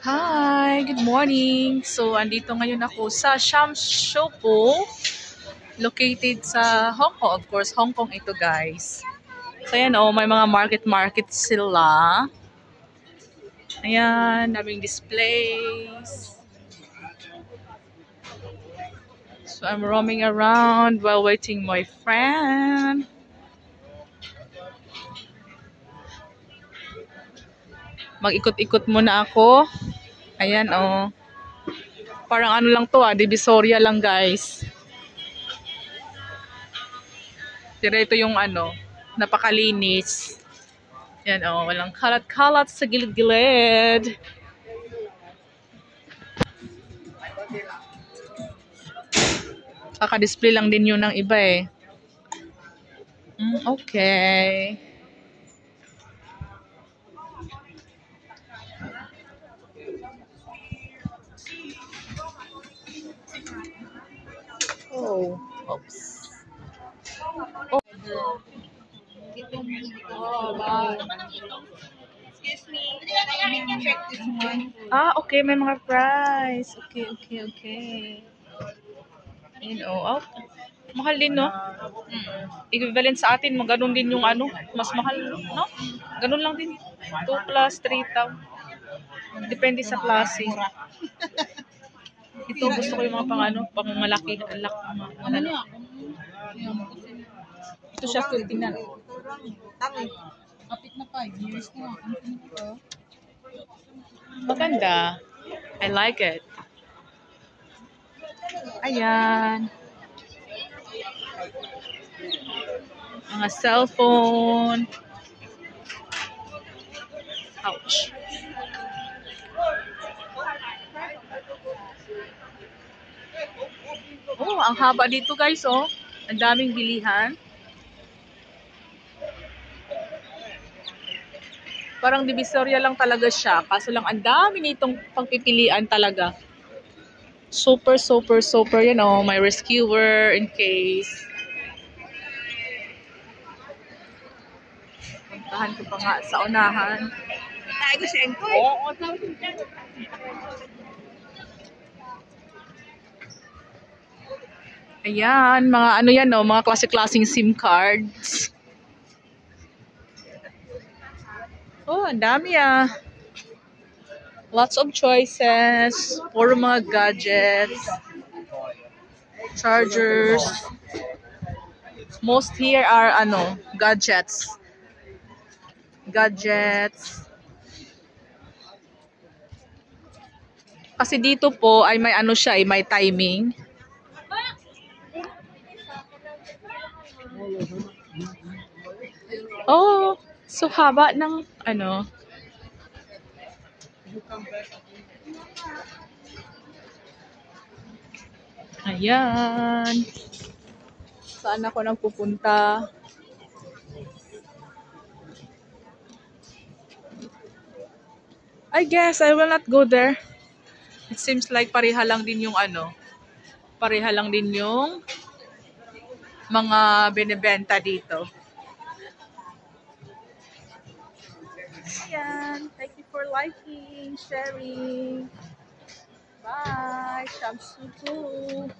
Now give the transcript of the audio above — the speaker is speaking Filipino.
Hi, good morning. So, andito ngayon ako sa Shamshopo, located sa Hong Kong. Of course, Hong Kong ito, guys. So, ayan oh, may mga market sila. Ayan, daming displays. So, I'm roaming around while waiting my friend. Mag-ikot-ikot muna ako. Ayan oh. Parang ano lang to Divisoria lang, guys. Pero ito yung ano, napakalinis. Yan walang kalat-kalat sa gilid-gilid. Kaka-display lang din yun ng iba eh. Okay. Oh, oops. Oh. Excuse me, check this one. Okay, may mga price. Okay. Ayun, mahal din, no? Equivalent sa atin, ganun din yung ano, mas mahal, no? Ganun lang din. 2 plus 3,000. Depende sa klase. Ito, gusto ko yung mga pang malaki. Ito siya, tingnan. Kapit na 5 years na. Maganda. I like it. Ayan. Mga cellphone. Ouch. Oh, ang haba dito, guys, oh. Ang daming bilihan. Parang Divisoria lang talaga siya. Kaso lang, ang dami nitong pagpipilian talaga. Super. You know, may rescuer in case. Puntahan ko pa nga sa unahan. Tayo ko siya ko. Ayan, mga ano yan, no? Mga klase-klaseng SIM cards. Oh, ang dami Lots of choices. Puro mga gadgets. Chargers. Most here are gadgets. Kasi dito po ay may siya, may timing. Oh, so haba ng Ayan. Saan ako nagpupunta? I guess I will not go there. It seems like pareha lang din yung pareha lang din yung mga binebenta dito. Ayan. Thank you for liking, sharing. Bye. Shamsupo.